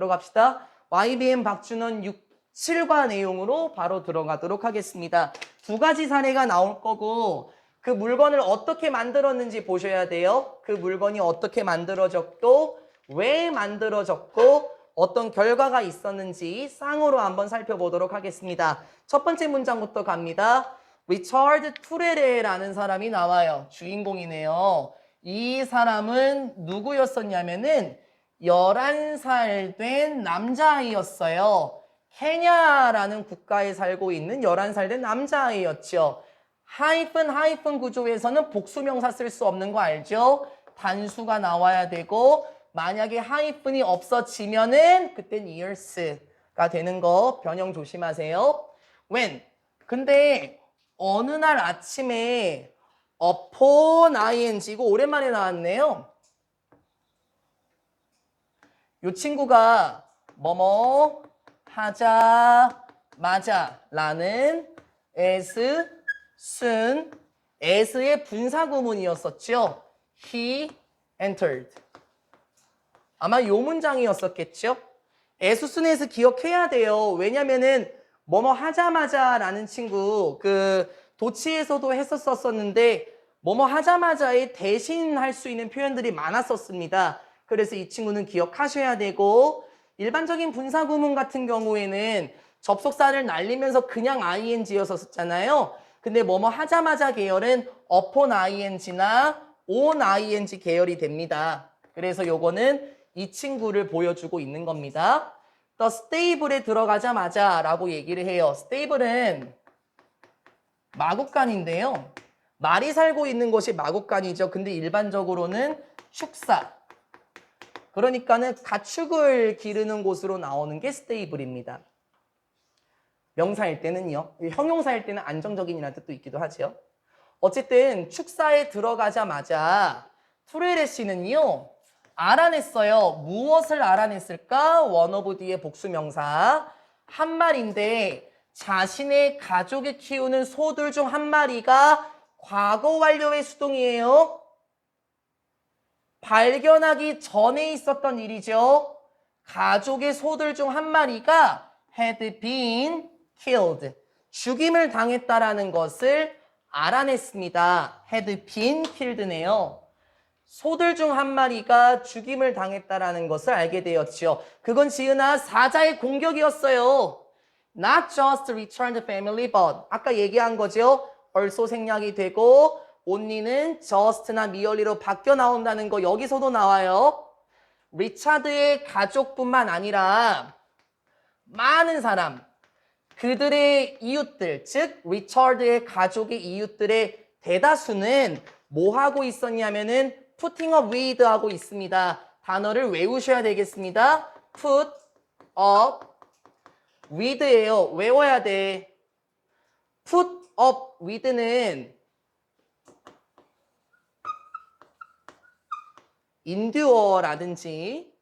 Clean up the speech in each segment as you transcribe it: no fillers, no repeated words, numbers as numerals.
들어갑시다. YBN 박준원 7과 내용으로 바로 들어가도록 하겠습니다. 두 가지 사례가 나올 거고 그 물건을 어떻게 만들었는지 보셔야 돼요. 그 물건이 어떻게 만들어졌고 왜 만들어졌고 어떤 결과가 있었는지 쌍으로 한번 살펴보도록 하겠습니다. 첫 번째 문장부터 갑니다. 리처드 투레레라는 사람이 나와요. 주인공이네요. 이 사람은 누구였었냐면은 11살 된 남자아이였어요. 케냐라는 국가에 살고 있는 11살 된 남자아이였죠. 하이픈 구조에서는 복수명사 쓸 수 없는 거 알죠? 단수가 나와야 되고 만약에 하이픈이 없어지면은 그땐 years가 되는 거 변형 조심하세요. when 근데 어느 날 아침에 upon ing고 오랜만에 나왔네요. 이 친구가 뭐뭐 하자마자 라는 as, soon, as의 분사구문이었었죠. He entered. 아마 요 문장이었었겠죠. as, soon에서 기억해야 돼요. 왜냐면은 뭐뭐 하자마자 라는 친구 그 도치에서도 했었었는데 뭐뭐 하자마자에 대신할 수 있는 표현들이 많았었습니다. 그래서 이 친구는 기억하셔야 되고 일반적인 분사구문 같은 경우에는 접속사를 날리면서 그냥 ing였었잖아요. 근데 뭐뭐 하자마자 계열은 upon ing나 on ing 계열이 됩니다. 그래서 요거는 이 친구를 보여주고 있는 겁니다. The stable에 들어가자마자 라고 얘기를 해요. stable은 마구간인데요. 말이 살고 있는 곳이 마구간이죠. 근데 일반적으로는 축사. 그러니까는 가축을 기르는 곳으로 나오는 게 스테이블입니다. 명사일 때는요. 형용사일 때는 안정적인이라는 뜻도 있기도 하죠. 어쨌든 축사에 들어가자마자 투레레 씨는요. 알아냈어요. 무엇을 알아냈을까? 원어브 뒤에 복수명사. 한 마리인데 자신의 가족이 키우는 소들 중 한 마리가 과거 완료의 수동이에요. 발견하기 전에 있었던 일이죠. 가족의 소들 중 한 마리가 had been killed. 죽임을 당했다라는 것을 알아냈습니다. had been killed네요. 소들 중 한 마리가 죽임을 당했다라는 것을 알게 되었죠. 그건 지은아 사자의 공격이었어요. Not just returned family but 아까 얘기한 거죠. 벌써 생략이 되고 only는 just나 merely로 바뀌어 나온다는 거 여기서도 나와요. 리차드의 가족뿐만 아니라 많은 사람 그들의 이웃들 즉 리처드의 가족의 이웃들의 대다수는 뭐 하고 있었냐면은 putting up with 하고 있습니다. 단어를 외우셔야 되겠습니다. put up with예요. 외워야 돼. put up with는 endure라든지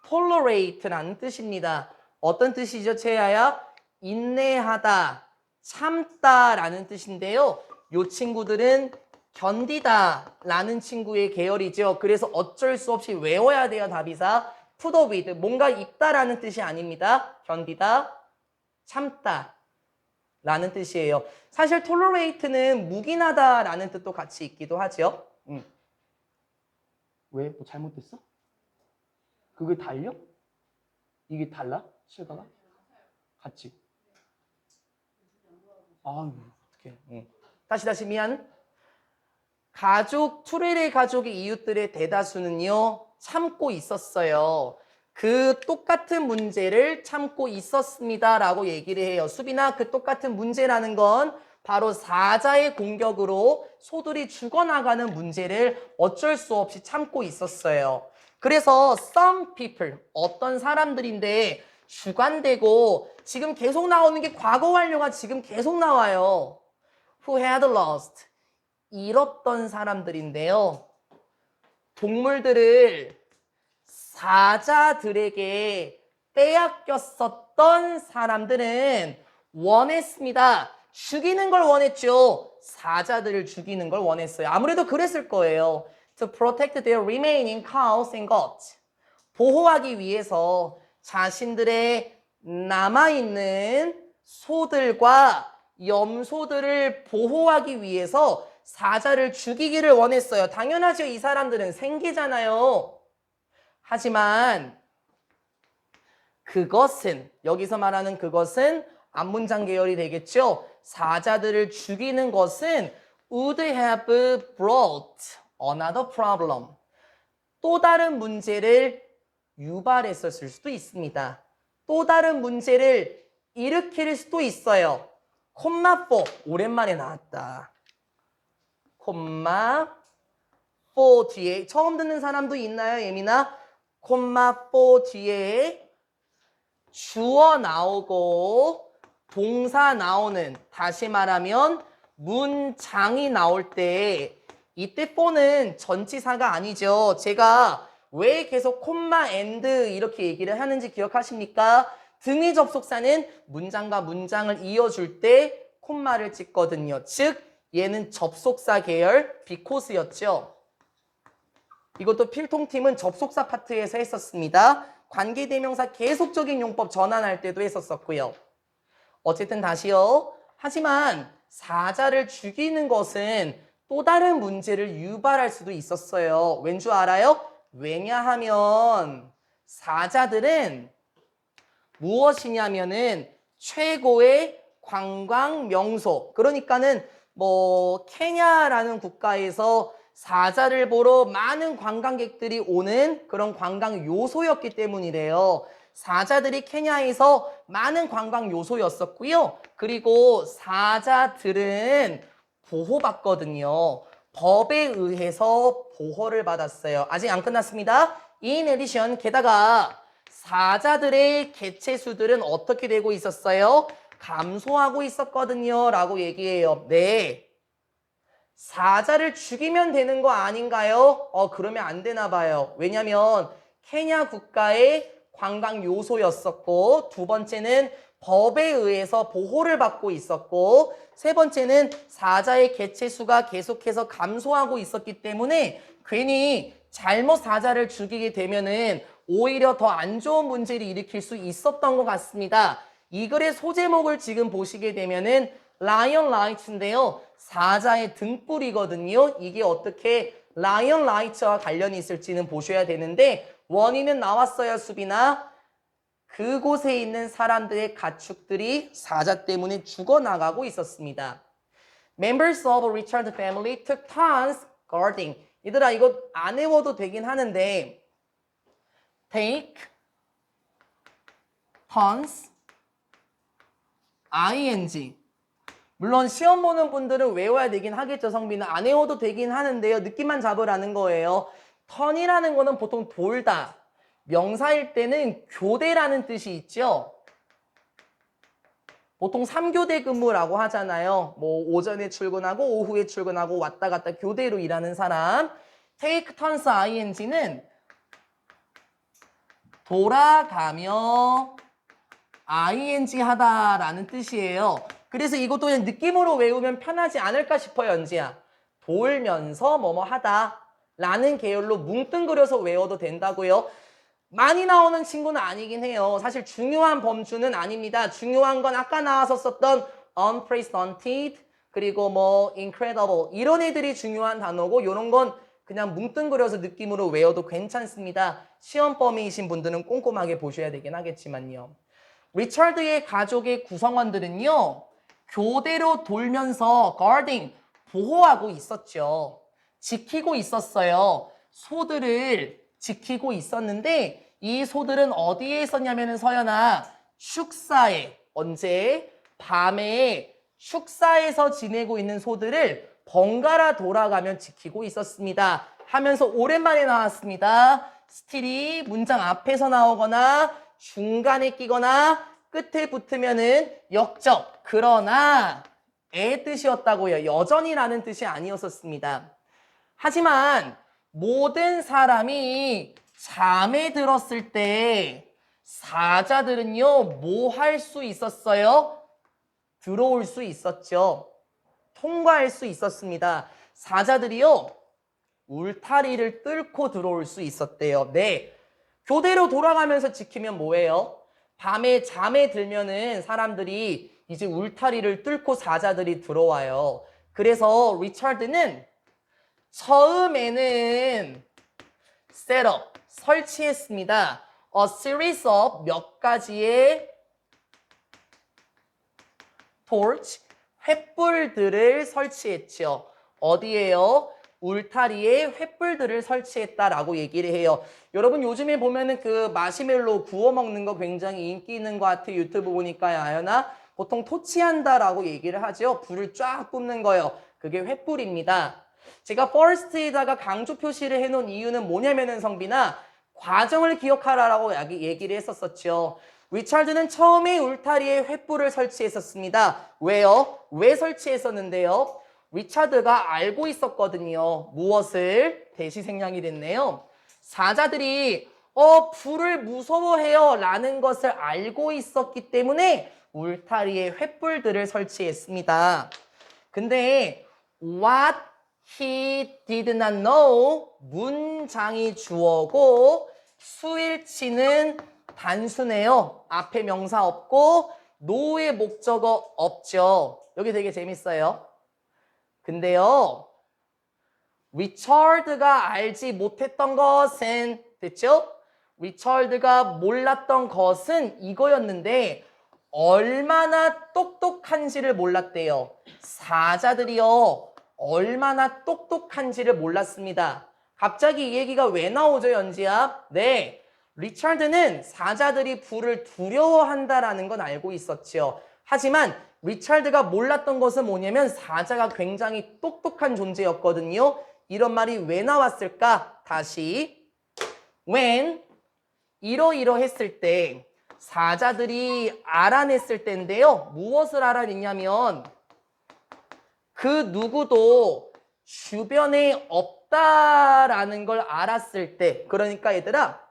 tolerate라는 뜻입니다. 어떤 뜻이죠, 채야야? 인내하다, 참다라는 뜻인데요. 이 친구들은 견디다라는 친구의 계열이죠. 그래서 어쩔 수 없이 외워야 돼요, 답이사. put up with, 뭔가 입다라는 뜻이 아닙니다. 견디다, 참다. 라는 뜻이에요. 사실 tolerate는 묵인하다라는 뜻도 같이 있기도 하죠. 왜? 뭐 잘못됐어? 그게 달려? 이게 달라? 실과가? 같이. 아유, 어떡해. 다시 미안. 투레레 가족의 이웃들의 대다수는요, 참고 있었어요. 그 똑같은 문제를 참고 있었습니다 라고 얘기를 해요. 수빈아, 그 똑같은 문제라는 건 바로 사자의 공격으로 소들이 죽어나가는 문제를 어쩔 수 없이 참고 있었어요. 그래서 some people, 어떤 사람들인데 주관되고 지금 계속 나오는 게 과거 완료가 지금 계속 나와요. Who had lost, 잃었던 사람들인데요. 동물들을 사자들에게 빼앗겼었던 사람들은 원했습니다. 죽이는 걸 원했죠. 사자들을 죽이는 걸 원했어요. 아무래도 그랬을 거예요. to protect their remaining cows and goats. 보호하기 위해서 자신들의 남아있는 소들과 염소들을 보호하기 위해서 사자를 죽이기를 원했어요. 당연하죠. 이 사람들은 생계잖아요. 하지만 그것은, 여기서 말하는 그것은 앞문장 계열이 되겠죠. 사자들을 죽이는 것은 would have brought another problem. 또 다른 문제를 유발했었을 수도 있습니다. 또 다른 문제를 일으킬 수도 있어요. 콤마 4, 오랜만에 나왔다. 콤마 4 뒤에 처음 듣는 사람도 있나요, 예민아? 콤마 4 뒤에 주어 나오고 동사 나오는, 다시 말하면 문장이 나올 때 이때 4는 전치사가 아니죠. 제가 왜 계속 콤마 앤드 이렇게 얘기를 하는지 기억하십니까? 등위 접속사는 문장과 문장을 이어줄 때 콤마를 찍거든요. 즉 얘는 접속사 계열 because였죠. 이것도 필통팀은 접속사 파트에서 했었습니다. 관계대명사 계속적인 용법 전환할 때도 했었었고요. 어쨌든 다시요. 하지만 사자를 죽이는 것은 또 다른 문제를 유발할 수도 있었어요. 왠 줄 알아요? 왜냐하면 사자들은 무엇이냐면은 최고의 관광 명소. 그러니까는 뭐 케냐라는 국가에서 사자를 보러 많은 관광객들이 오는 그런 관광 요소였기 때문이래요. 사자들이 케냐에서 많은 관광 요소였었고요. 그리고 사자들은 보호받거든요. 법에 의해서 보호를 받았어요. 아직 안 끝났습니다. In addition, 게다가 사자들의 개체수들은 어떻게 되고 있었어요? 감소하고 있었거든요. 라고 얘기해요. 네. 사자를 죽이면 되는 거 아닌가요? 그러면 안 되나 봐요. 왜냐면 케냐 국가의 관광 요소였었고, 두 번째는 법에 의해서 보호를 받고 있었고, 세 번째는 사자의 개체수가 계속해서 감소하고 있었기 때문에 괜히 잘못 사자를 죽이게 되면은 오히려 더 안 좋은 문제를 일으킬 수 있었던 것 같습니다. 이 글의 소제목을 지금 보시게 되면은 라이언 라이츠인데요. 사자의 등불이거든요. 이게 어떻게 라이언 라이츠와 관련이 있을지는 보셔야 되는데 원인은 나왔어요, 수빈아. 그곳에 있는 사람들의 가축들이 사자 때문에 죽어나가고 있었습니다. Members of Richard's family took turns guarding. 얘들아, 이거 안 외워도 되긴 하는데 take turns ing. 물론 시험 보는 분들은 외워야 되긴 하겠죠, 성빈은. 안 외워도 되긴 하는데요. 느낌만 잡으라는 거예요. 턴이라는 거는 보통 돌다. 명사일 때는 교대라는 뜻이 있죠. 보통 3교대 근무라고 하잖아요. 뭐 오전에 출근하고 오후에 출근하고 왔다 갔다 교대로 일하는 사람. take turns ing는 돌아가며 ing 하다라는 뜻이에요. 그래서 이것도 그냥 느낌으로 외우면 편하지 않을까 싶어요, 연지야. 돌면서 뭐뭐 하다 라는 계열로 뭉뚱그려서 외워도 된다고요. 많이 나오는 친구는 아니긴 해요. 사실 중요한 범주는 아닙니다. 중요한 건 아까 나와서 썼던 unprecedented 그리고 뭐 incredible 이런 애들이 중요한 단어고 이런 건 그냥 뭉뚱그려서 느낌으로 외워도 괜찮습니다. 시험 범위이신 분들은 꼼꼼하게 보셔야 되긴 하겠지만요. 리처드의 가족의 구성원들은요. 교대로 돌면서 guarding, 보호하고 있었죠. 지키고 있었어요. 소들을 지키고 있었는데 이 소들은 어디에 있었냐면은 서연아, 축사에, 언제? 밤에 축사에서 지내고 있는 소들을 번갈아 돌아가면 지키고 있었습니다. 하면서 오랜만에 나왔습니다. 스틸이 문장 앞에서 나오거나 중간에 끼거나 끝에 붙으면은 역적, 그러나 의 뜻이었다고요. 여전히라는 뜻이 아니었었습니다. 하지만 모든 사람이 잠에 들었을 때 사자들은요, 뭐 할 수 있었어요? 들어올 수 있었죠. 통과할 수 있었습니다. 사자들이요, 울타리를 뚫고 들어올 수 있었대요. 네. 교대로 돌아가면서 지키면 뭐예요? 밤에 잠에 들면은 사람들이 이제 울타리를 뚫고 사자들이 들어와요. 그래서 리차드는 처음에는 셋업, 설치했습니다. A series of 몇 가지의 torch, 횃불들을 설치했죠. 어디에요? 울타리에 횃불들을 설치했다라고 얘기를 해요. 여러분 요즘에 보면은 그 마시멜로 구워 먹는 거 굉장히 인기 있는 것 같아요. 유튜브 보니까 아연아 보통 토치한다라고 얘기를 하죠. 불을 쫙 뿜는 거예요. 그게 횃불입니다. 제가 first에다가 강조 표시를 해놓은 이유는 뭐냐면은 성빈아 과정을 기억하라라고 얘기를 했었었죠. 리차드는 처음에 울타리에 횃불을 설치했었습니다. 왜요? 왜 설치했었는데요? 리차드가 알고 있었거든요. 무엇을? 대시생략이 됐네요. 사자들이 불을 무서워해요 라는 것을 알고 있었기 때문에 울타리에 횃불들을 설치했습니다. 근데 what he did not know 문장이 주어고 수일치는 단순해요. 앞에 명사 없고 no의 목적어 없죠. 여기 되게 재밌어요. 근데요, 리처드가 알지 못했던 것은 됐죠? 리처드가 몰랐던 것은 이거였는데 얼마나 똑똑한지를 몰랐대요. 사자들이요, 얼마나 똑똑한지를 몰랐습니다. 갑자기 이 얘기가 왜 나오죠, 연지야? 네, 리처드는 사자들이 불을 두려워한다라는 건 알고 있었죠. 하지만 리차드가 몰랐던 것은 뭐냐면 사자가 굉장히 똑똑한 존재였거든요. 이런 말이 왜 나왔을까? 다시 when 이러이러했을 때 사자들이 알아냈을 때인데요. 무엇을 알아냈냐면 그 누구도 주변에 없다라는 걸 알았을 때 그러니까 얘들아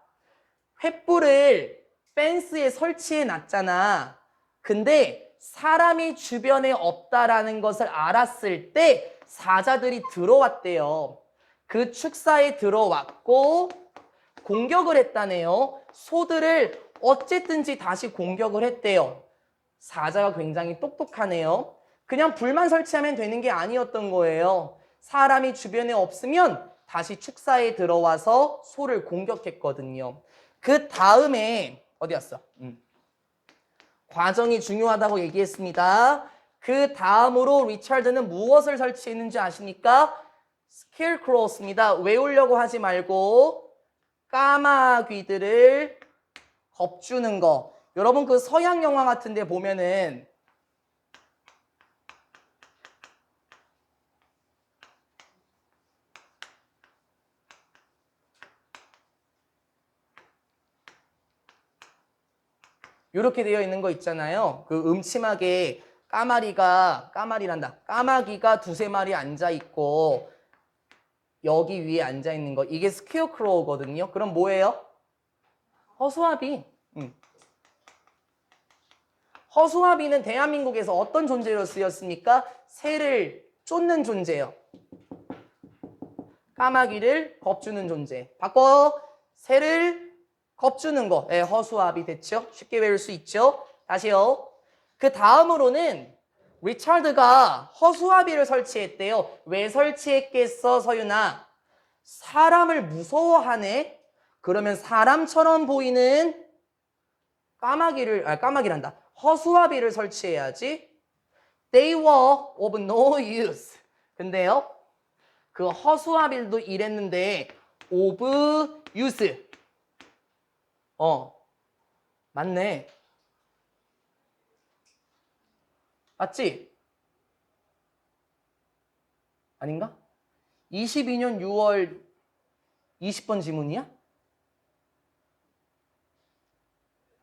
횃불을 펜스에 설치해 놨잖아. 근데 사람이 주변에 없다라는 것을 알았을 때 사자들이 들어왔대요. 그 축사에 들어왔고 공격을 했다네요. 소들을 어쨌든지 다시 공격을 했대요. 사자가 굉장히 똑똑하네요. 그냥 불만 설치하면 되는 게 아니었던 거예요. 사람이 주변에 없으면 다시 축사에 들어와서 소를 공격했거든요. 그 다음에 어디였어? 과정이 중요하다고 얘기했습니다. 그 다음으로 리차드는 무엇을 설치했는지 아십니까? 스케어크로우입니다. 외우려고 하지 말고 까마귀들을 겁주는 거. 여러분 그 서양 영화 같은 데 보면은 이렇게 되어 있는 거 있잖아요. 그 음침하게 까마귀가 두세 마리 앉아 있고 여기 위에 앉아 있는 거 이게 스퀘어크로우거든요. 그럼 뭐예요? 허수아비. 허수아비는 대한민국에서 어떤 존재로 쓰였습니까? 새를 쫓는 존재요. 까마귀를 겁주는 존재. 바꿔. 새를 겁주는 거. 네, 허수아비 됐죠? 쉽게 외울 수 있죠? 다시요. 그 다음으로는 리차드가 허수아비를 설치했대요. 왜 설치했겠어, 서윤아? 사람을 무서워하네? 그러면 사람처럼 보이는 까마귀란다. 허수아비를 설치해야지. They were of no use. 근데요, 그 허수아비도 이랬는데 of use. 맞네. 맞지? 아닌가? 22년 6월 20번 지문이야?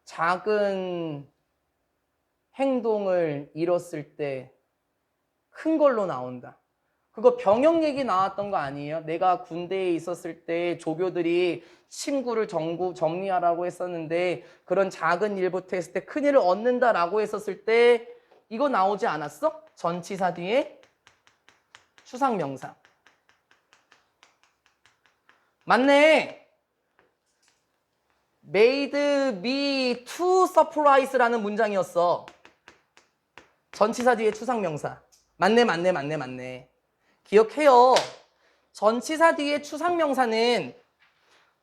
작은 행동을 잃었을 때 큰 걸로 나온다. 그거 병역 얘기 나왔던 거 아니에요? 내가 군대에 있었을 때 조교들이 친구를 정리하라고 했었는데 그런 작은 일부터 했을 때 큰 일을 얻는다라고 했었을 때 이거 나오지 않았어? 전치사 뒤에 추상명사. 맞네. made me too surprise라는 문장이었어. 전치사 뒤에 추상명사. 맞네. 기억해요. 전치사 뒤에 추상명사는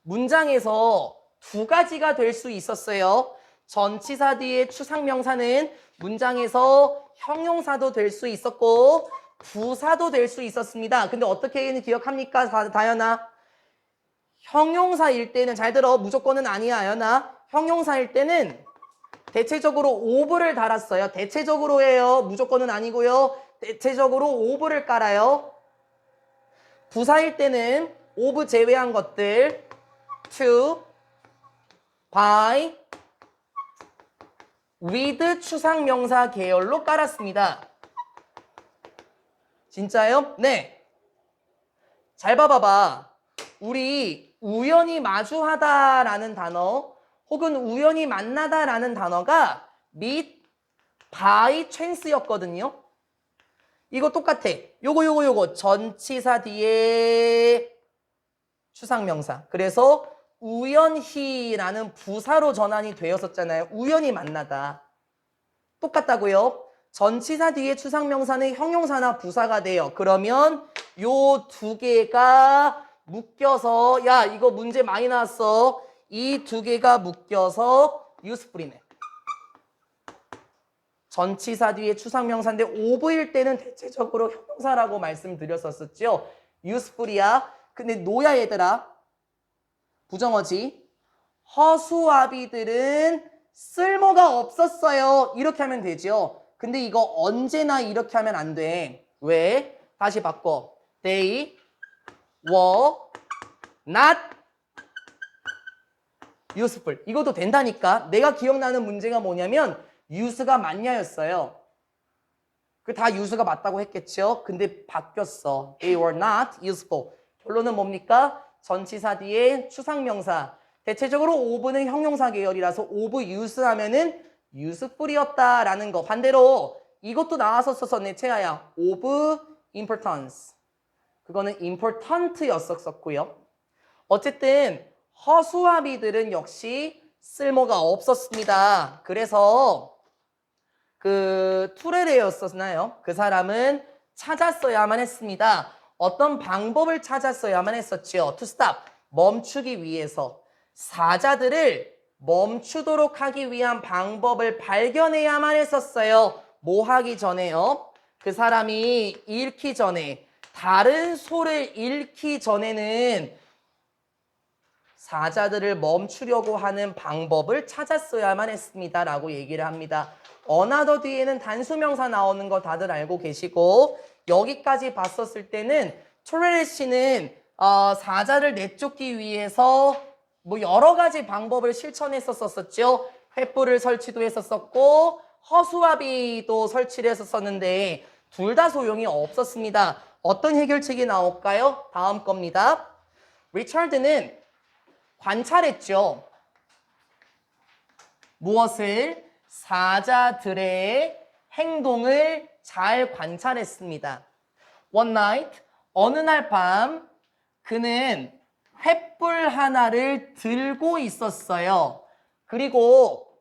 문장에서 두 가지가 될 수 있었어요. 전치사 뒤에 추상명사는 문장에서 형용사도 될 수 있었고 부사도 될 수 있었습니다. 근데 어떻게 기억합니까, 다현아? 형용사일 때는 잘 들어. 무조건은 아니야, 아연아. 형용사일 때는 대체적으로 오브를 달았어요. 대체적으로예요. 무조건은 아니고요. 대체적으로 오브를 깔아요. 부사일 때는 오브 제외한 것들 to, by, with 추상명사 계열로 깔았습니다. 진짜요? 네. 잘 봐봐봐. 우리 우연히 마주하다라는 단어 혹은 우연히 만나다라는 단어가 meet, by chance였거든요. 이거 똑같아. 요거 전치사 뒤에 추상명사. 그래서 우연히라는 부사로 전환이 되었었잖아요. 우연히 만나다. 똑같다고요. 전치사 뒤에 추상명사는 형용사나 부사가 돼요. 그러면 요 두 개가 묶여서 야 이거 문제 많이 나왔어. 이 두 개가 묶여서 useful이네. 전치사 뒤에 추상명사인데 오브일 때는 대체적으로 형용사라고 말씀드렸었죠. useful이야. 근데 노야 얘들아. 부정어지. 허수아비들은 쓸모가 없었어요. 이렇게 하면 되죠. 근데 이거 언제나 이렇게 하면 안 돼. 왜? 다시 바꿔. They were not useful. 이것도 된다니까. 내가 기억나는 문제가 뭐냐면 use가 맞냐였어요. 그 다 use가 맞다고 했겠죠. 근데 바뀌었어. They were not useful. 결론은 뭡니까? 전치사 뒤에 추상명사. 대체적으로 of는 형용사 계열이라서 of use 하면은 useful이었다라는 거. 반대로 이것도 나왔었어, 채아야. of importance. 그거는 important였었고요. 어쨌든 허수아비들은 역시 쓸모가 없었습니다. 그래서 그 투레레였었나요? 그 사람은 찾았어야만 했습니다. 어떤 방법을 찾았어야만 했었죠. To stop, 멈추기 위해서. 사자들을 멈추도록 하기 위한 방법을 발견해야만 했었어요. 뭐 하기 전에요? 그 사람이 잃기 전에, 다른 소를 잃기 전에는 사자들을 멈추려고 하는 방법을 찾았어야만 했습니다. 라고 얘기를 합니다. another 뒤에는 단수명사 나오는 거 다들 알고 계시고 여기까지 봤었을 때는 토레레 씨는 사자를 내쫓기 위해서 뭐 여러 가지 방법을 실천했었었죠. 횃불을 설치도 했었었고 허수아비도 설치를 했었었는데 둘 다 소용이 없었습니다. 어떤 해결책이 나올까요? 다음 겁니다. 리처드는 관찰했죠. 무엇을? 사자들의 행동을 잘 관찰했습니다. One night, 어느 날 밤 그는 횃불 하나를 들고 있었어요. 그리고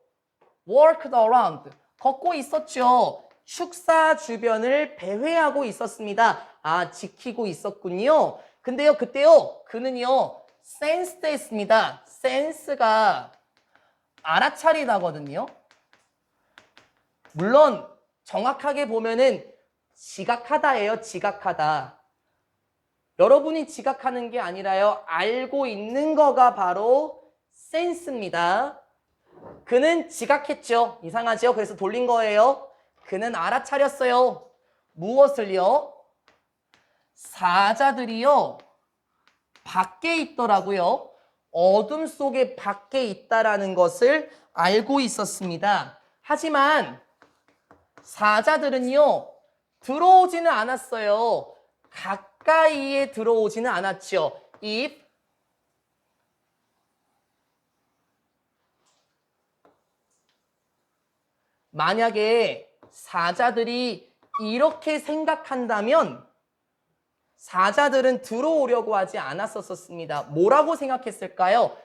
walked around, 걷고 있었죠. 축사 주변을 배회하고 있었습니다. 아, 지키고 있었군요. 근데요, 그때요, 그는요, sensed 했습니다. sense가 알아차리다거든요. 물론 정확하게 보면은 지각하다예요. 지각하다. 여러분이 지각하는 게 아니라요. 알고 있는 거가 바로 센스입니다. 그는 지각했죠. 이상하죠? 그래서 돌린 거예요. 그는 알아차렸어요. 무엇을요? 사자들이요. 밖에 있더라고요. 어둠 속에 밖에 있다라는 것을 알고 있었습니다. 하지만 사자들은요. 들어오지는 않았어요. 가까이에 들어오지는 않았죠. If 만약에 사자들이 이렇게 생각한다면 사자들은 들어오려고 하지 않았었습니다. 뭐라고 생각했을까요?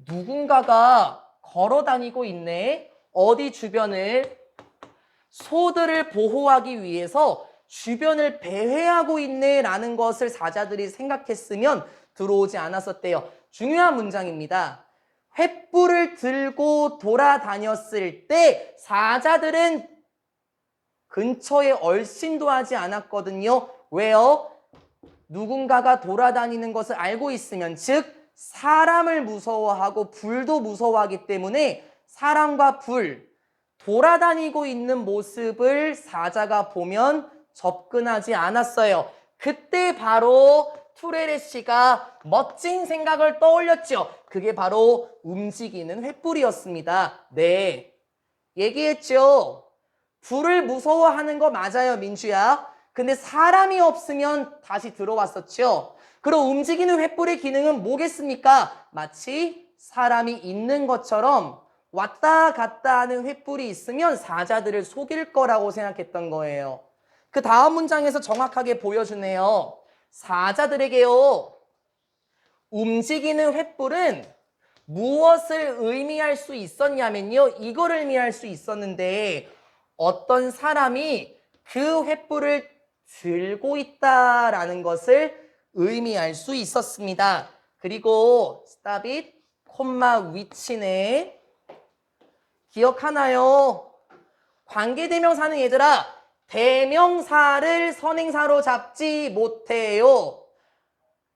누군가가 걸어 다니고 있네. 어디 주변을 소들을 보호하기 위해서 주변을 배회하고 있네 라는 것을 사자들이 생각했으면 들어오지 않았었대요. 중요한 문장입니다. 횃불을 들고 돌아다녔을 때 사자들은 근처에 얼씬도 하지 않았거든요. 왜요? 누군가가 돌아다니는 것을 알고 있으면, 즉 사람을 무서워하고 불도 무서워하기 때문에 사람과 불, 돌아다니고 있는 모습을 사자가 보면 접근하지 않았어요. 그때 바로 투레레 씨가 멋진 생각을 떠올렸죠. 그게 바로 움직이는 횃불이었습니다. 네, 얘기했죠. 불을 무서워하는 거 맞아요, 민주야. 근데 사람이 없으면 다시 들어왔었죠. 그럼 움직이는 횃불의 기능은 뭐겠습니까? 마치 사람이 있는 것처럼 왔다 갔다 하는 횃불이 있으면 사자들을 속일 거라고 생각했던 거예요. 그 다음 문장에서 정확하게 보여주네요. 사자들에게요, 움직이는 횃불은 무엇을 의미할 수 있었냐면요, 이걸 의미할 수 있었는데 어떤 사람이 그 횃불을 들고 있다라는 것을 의미할 수 있었습니다. 그리고 stop it, 콤마 위치네. 기억하나요? 관계대명사는 얘들아, 대명사를 선행사로 잡지 못해요.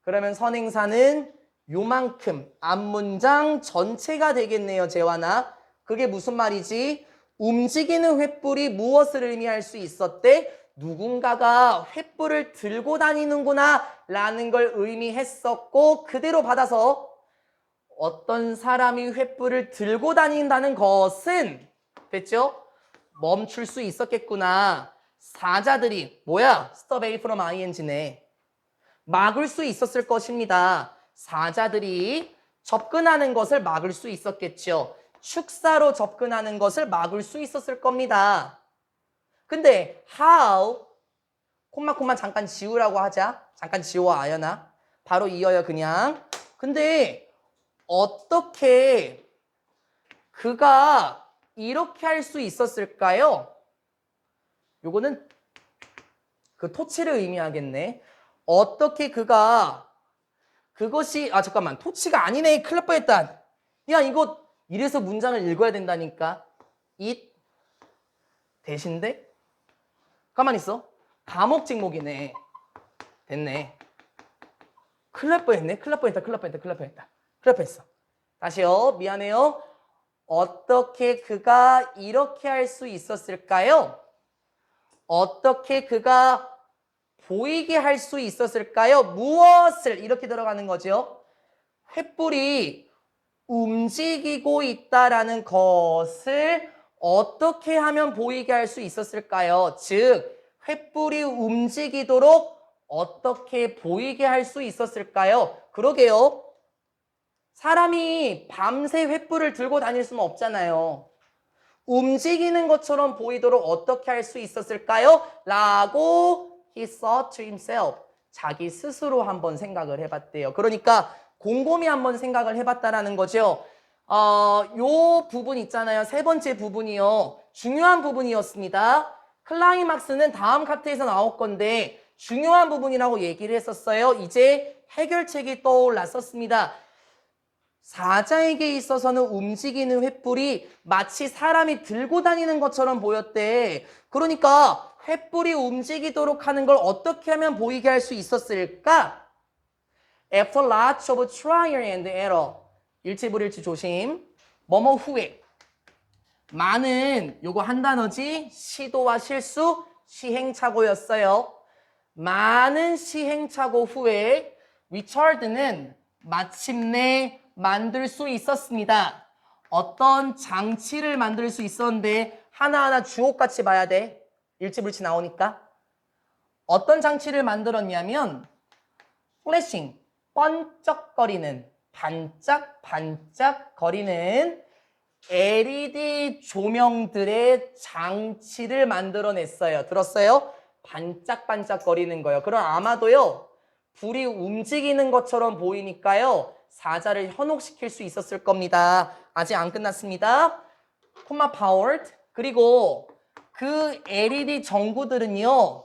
그러면 선행사는 요만큼 앞문장 전체가 되겠네요, 재환아. 그게 무슨 말이지? 움직이는 횃불이 무엇을 의미할 수 있었대? 누군가가 횃불을 들고 다니는구나 라는 걸 의미했었고, 그대로 받아서 어떤 사람이 횃불을 들고 다닌다는 것은 됐죠? 멈출 수 있었겠구나. 사자들이 뭐야? stop A from ing네. 막을 수 있었을 것입니다. 사자들이 접근하는 것을 막을 수 있었겠죠. 축사로 접근하는 것을 막을 수 있었을 겁니다. 근데 how, 콤마 잠깐 지우라고 하자. 잠깐 지워, 아연아. 바로 이어요, 그냥. 근데 어떻게 그가 이렇게 할 수 있었을까요? 요거는 그 토치를 의미하겠네. 어떻게 그가 그것이 잠깐만, 토치가 아니네. 큰일 날 뻔했다. 야, 이거 이래서 문장을 읽어야 된다니까. it 대신데? 가만히 있어. 과목 직목이네. 됐네. 큰일 날 뻔했네. 큰일 날 뻔했어. 다시요. 미안해요. 어떻게 그가 이렇게 할 수 있었을까요? 어떻게 그가 보이게 할 수 있었을까요? 무엇을 이렇게 들어가는 거죠. 횃불이 움직이고 있다라는 것을 어떻게 하면 보이게 할 수 있었을까요? 즉, 횃불이 움직이도록 어떻게 보이게 할 수 있었을까요? 그러게요. 사람이 밤새 횃불을 들고 다닐 수는 없잖아요. 움직이는 것처럼 보이도록 어떻게 할 수 있었을까요? 라고 he thought to himself. 자기 스스로 한번 생각을 해봤대요. 그러니까 곰곰이 한번 생각을 해봤다라는 거죠. 요 부분 있잖아요. 세 번째 부분이요. 중요한 부분이었습니다. 클라이막스는 다음 카트에서 나올 건데 중요한 부분이라고 얘기를 했었어요. 이제 해결책이 떠올랐었습니다. 사자에게 있어서는 움직이는 횃불이 마치 사람이 들고 다니는 것처럼 보였대. 그러니까 횃불이 움직이도록 하는 걸 어떻게 하면 보이게 할 수 있었을까? After lots of trial and error. 일치불일치 조심. 뭐뭐 후에. 많은, 요거 한 단어지, 시도와 실수, 시행착오였어요. 많은 시행착오 후에 리처드는 마침내 만들 수 있었습니다. 어떤 장치를 만들 수 있었는데 하나하나 주옥같이 봐야 돼. 일치불치 나오니까. 어떤 장치를 만들었냐면 플래싱, 번쩍거리는, 반짝반짝거리는 LED 조명들의 장치를 만들어냈어요. 들었어요? 반짝반짝거리는 거예요. 그럼 아마도요. 불이 움직이는 것처럼 보이니까요. 사자를 현혹시킬 수 있었을 겁니다. 아직 안 끝났습니다. 콤마 powered. 그리고 그 LED 전구들은요.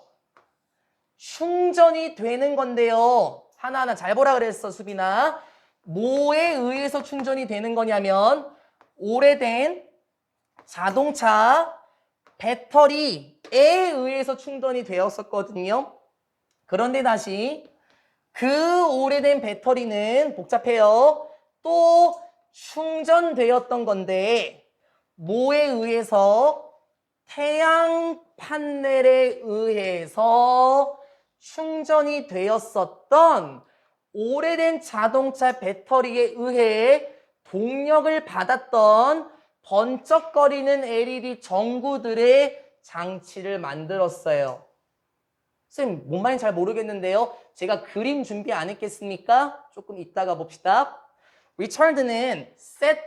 충전이 되는 건데요. 하나하나 잘 보라 그랬어, 수빈아. 뭐에 의해서 충전이 되는 거냐면 오래된 자동차 배터리에 의해서 충전이 되었었거든요. 그런데 다시 그 오래된 배터리는 복잡해요. 또 충전되었던 건데 뭐에 의해서? 태양 판넬에 의해서 충전이 되었었던 오래된 자동차 배터리에 의해 동력을 받았던 번쩍거리는 LED 전구들의 장치를 만들었어요. 선생님, 뭔 말인지 잘 모르겠는데요. 제가 그림 준비 안 했겠습니까? 조금 이따가 봅시다. Richard는 set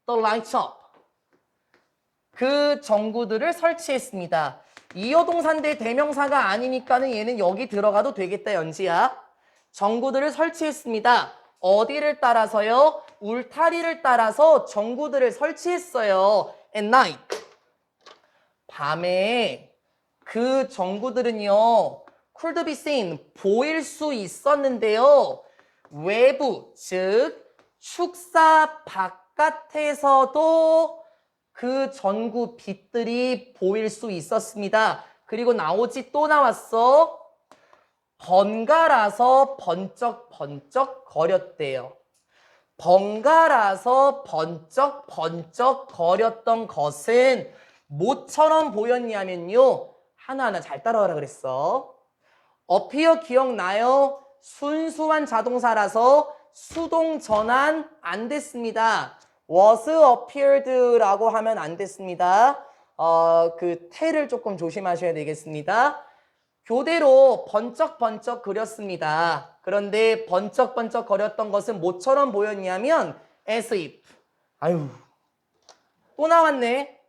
the lights up. 그 전구들을 설치했습니다. 이어동사인데 대명사가 아니니까는 얘는 여기 들어가도 되겠다, 연지야. 전구들을 설치했습니다. 어디를 따라서요? 울타리를 따라서 전구들을 설치했어요. At night. 밤에 그 전구들은요. could be seen. 보일 수 있었는데요. 외부, 즉 축사 바깥에서도 그 전구 빛들이 보일 수 있었습니다. 그리고 나오지 또 나왔어. 번갈아서 번쩍번쩍 거렸대요. 번갈아서 번쩍번쩍 거렸던 것은 뭐처럼 보였냐면요. 하나하나 잘 따라가라 그랬어. appear 기억나요? 순수한 자동사라서 수동 전환 안 됐습니다. was appeared라고 하면 안 됐습니다. 그 태를 조금 조심하셔야 되겠습니다. 교대로 번쩍번쩍 그렸습니다. 그런데 번쩍번쩍 거렸던 것은 뭐처럼 보였냐면 as if. 아유, 또 나왔네.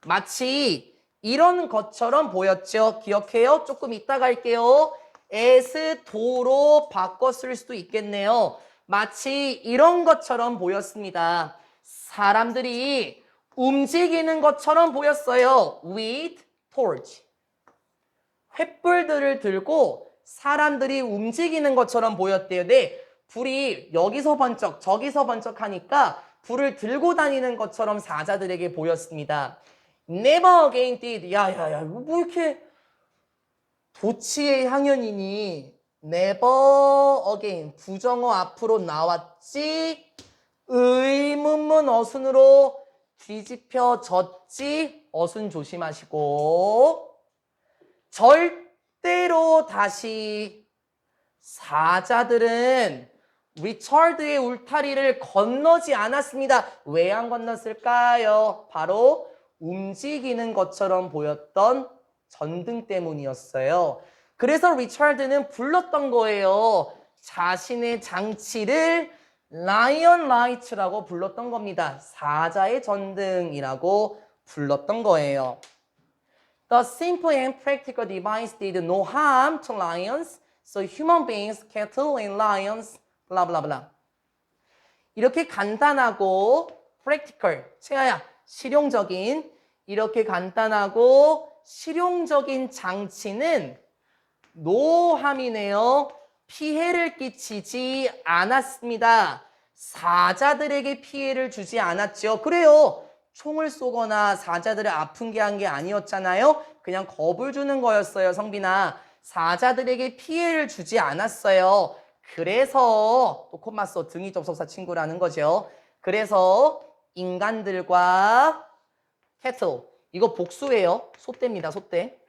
마치 이런 것처럼 보였죠. 기억해요? 조금 이따 갈게요. as do로 바꿔 쓸 수도 있겠네요. 마치 이런 것처럼 보였습니다. 사람들이 움직이는 것처럼 보였어요. with torch. 횃불들을 들고 사람들이 움직이는 것처럼 보였대요. 네, 불이 여기서 번쩍 저기서 번쩍 하니까 불을 들고 다니는 것처럼 사자들에게 보였습니다. Never again did. 야야야, 뭐 이렇게 도치의 향연이니 never again 부정어 앞으로 나왔지 의문문 어순으로 뒤집혀졌지. 어순 조심하시고 절대로 다시 사자들은 리처드의 울타리를 건너지 않았습니다. 왜 안 건넜을까요? 바로 움직이는 것처럼 보였던 전등 때문이었어요. 그래서 리처드는 불렀던 거예요. 자신의 장치를 라이언 라이트라고 불렀던 겁니다. 사자의 전등이라고 불렀던 거예요. The simple and practical device did no harm to lions, so human beings, cattle, and lions, blah blah blah. 이렇게 간단하고 practical, 채아야, 실용적인 이렇게 간단하고 실용적인 장치는 no harm이네요. 피해를 끼치지 않았습니다. 사자들에게 피해를 주지 않았죠. 그래요. 총을 쏘거나 사자들을 아프게 한 게 아니었잖아요. 그냥 겁을 주는 거였어요, 성빈아. 사자들에게 피해를 주지 않았어요. 그래서 또 콤마 써 등이 접속사 친구라는 거죠. 그래서 인간들과 cattle, 이거 복수예요. 소떼입니다, 소떼.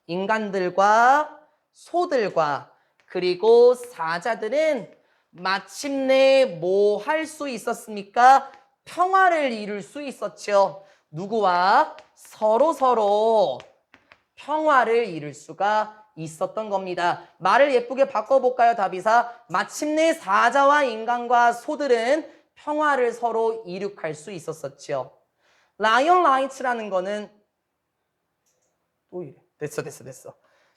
인간들과 소들과 그리고 사자들은 마침내 뭐 할 수 있었습니까? 평화를 이룰 수 있었죠. 누구와? 서로 평화를 이룰 수가 있었던 겁니다. 말을 예쁘게 바꿔볼까요, 다비사? 마침내 사자와 인간과 소들은 평화를 서로 이룩할 수 있었었죠. 라이언 라이츠라는 거는 또 이래. 됐어.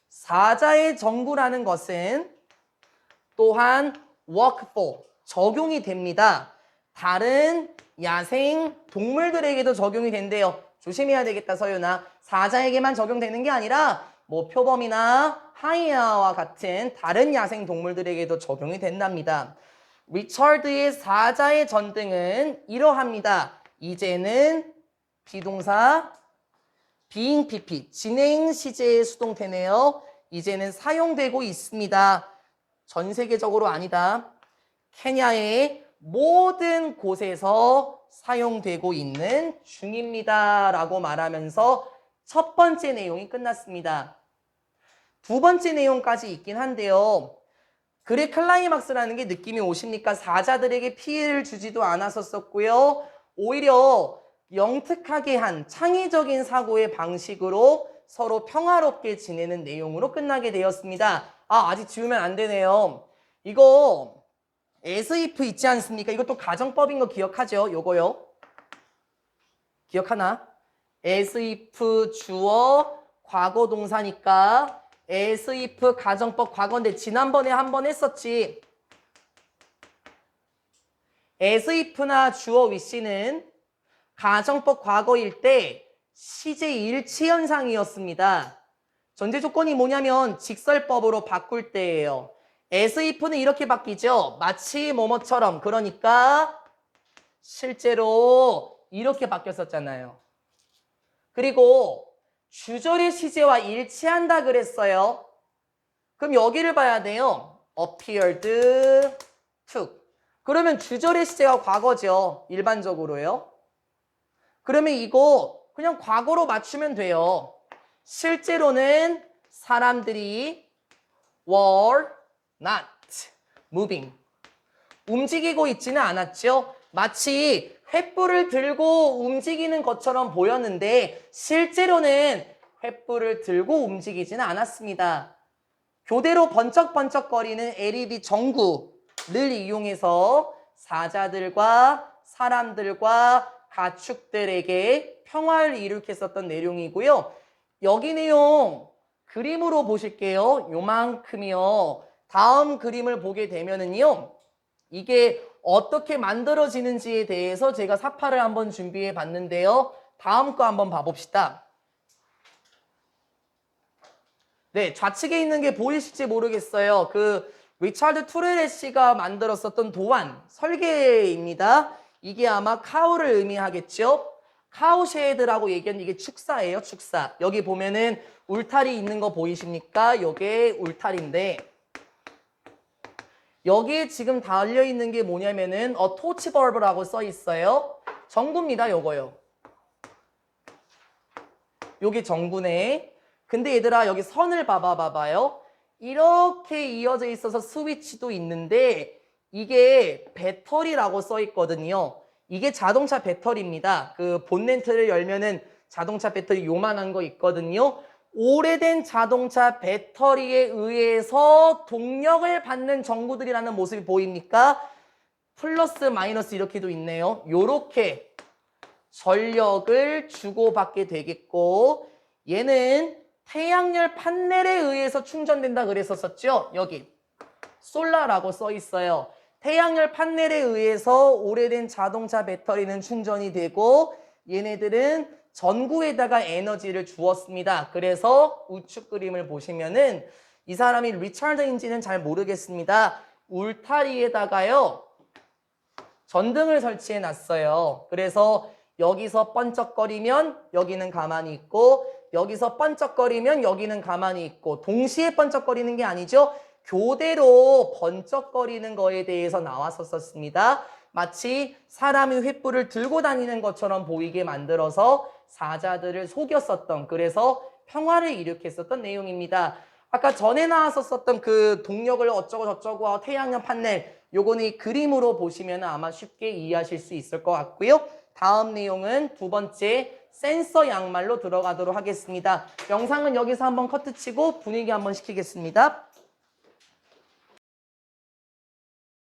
사자의 정구라는 것은 또한 work for, 적용이 됩니다. 다른 야생 동물들에게도 적용이 된대요. 조심해야 되겠다, 서윤아. 사자에게만 적용되는 게 아니라 뭐 표범이나 하이에나와 같은 다른 야생 동물들에게도 적용이 된답니다. 리처드의 사자의 전등은 이러합니다. 이제는 비동사 being PP, 진행 시제의 수동태네요. 이제는 사용되고 있습니다. 전 세계적으로 아니다. 케냐의 모든 곳에서 사용되고 있는 중입니다. 라고 말하면서 첫 번째 내용이 끝났습니다. 두 번째 내용까지 있긴 한데요. 글의 클라이막스라는 게 느낌이 오십니까? 사자들에게 피해를 주지도 않았었고요. 오히려 영특하게 한 창의적인 사고의 방식으로 서로 평화롭게 지내는 내용으로 끝나게 되었습니다. 아직 지우면 안 되네요. 이거 as if 있지 않습니까? 이것도 가정법인 거 기억하죠? 요거요. 기억하나? as if 주어 과거 동사니까 as if 가정법 과거인데 지난번에 한번 했었지. as if나 주어 wish는 가정법 과거일 때 시제 일치 현상이었습니다. 전제 조건이 뭐냐면 직설법으로 바꿀 때예요. as if는 이렇게 바뀌죠. 마치 뭐뭐처럼. 그러니까 실제로 이렇게 바뀌었었잖아요. 그리고 주절의 시제와 일치한다 그랬어요. 그럼 여기를 봐야 돼요. appeared to. 그러면 주절의 시제가 과거죠. 일반적으로요. 그러면 이거 그냥 과거로 맞추면 돼요. 실제로는 사람들이 were not moving. 움직이고 있지는 않았죠. 마치 횃불을 들고 움직이는 것처럼 보였는데 실제로는 횃불을 들고 움직이지는 않았습니다. 교대로 번쩍번쩍거리는 LED 전구를 이용해서 사자들과 사람들과 가축들에게 평화를 일으켰었던 내용이고요. 여기 내용 그림으로 보실게요. 요만큼이요. 다음 그림을 보게 되면은요. 이게 어떻게 만들어지는지에 대해서 제가 사파를 한번 준비해 봤는데요. 다음 거 한번 봐봅시다. 네, 좌측에 있는 게 보이실지 모르겠어요. 리차드 투레레시가 만들었었던 도안, 설계입니다. 이게 아마 카우를 의미하겠죠? 카우쉐드라고 얘기하는 이게 축사예요, 축사. 여기 보면은 울타리 있는 거 보이십니까? 요게 울타리인데 여기에 지금 달려있는 게 뭐냐면은 토치 벌브라고 써 있어요. 전구입니다, 요거요. 요게 전구네. 근데 얘들아 여기 선을 봐봐요. 이렇게 이어져 있어서 스위치도 있는데 이게 배터리라고 써 있거든요. 이게 자동차 배터리입니다. 본네트를 열면은 자동차 배터리 요만한 거 있거든요. 오래된 자동차 배터리에 의해서 동력을 받는 전구들이라는 모습이 보입니까? 플러스 마이너스 이렇게도 있네요. 요렇게 전력을 주고받게 되겠고 얘는 태양열 판넬에 의해서 충전된다 그랬었죠. 여기 솔라라고 써 있어요. 태양열 판넬에 의해서 오래된 자동차 배터리는 충전이 되고 얘네들은 전구에다가 에너지를 주었습니다. 그래서 우측 그림을 보시면은 이 사람이 리차드인지는 잘 모르겠습니다. 울타리에다가요 전등을 설치해 놨어요. 그래서 여기서 번쩍거리면 여기는 가만히 있고 여기서 번쩍거리면 여기는 가만히 있고 동시에 번쩍거리는 게 아니죠. 교대로 번쩍거리는 거에 대해서 나왔었습니다. 마치 사람이 횃불을 들고 다니는 것처럼 보이게 만들어서 사자들을 속였었던 그래서 평화를 일으켰었던 내용입니다. 아까 전에 나왔었던 그 동력을 어쩌고 저쩌고 태양열 판넬 요거는 이 그림으로 보시면 아마 쉽게 이해하실 수 있을 것 같고요. 다음 내용은 두 번째 센서 양말로 들어가도록 하겠습니다. 영상은 여기서 한번 커트 치고 분위기 한번 시키겠습니다.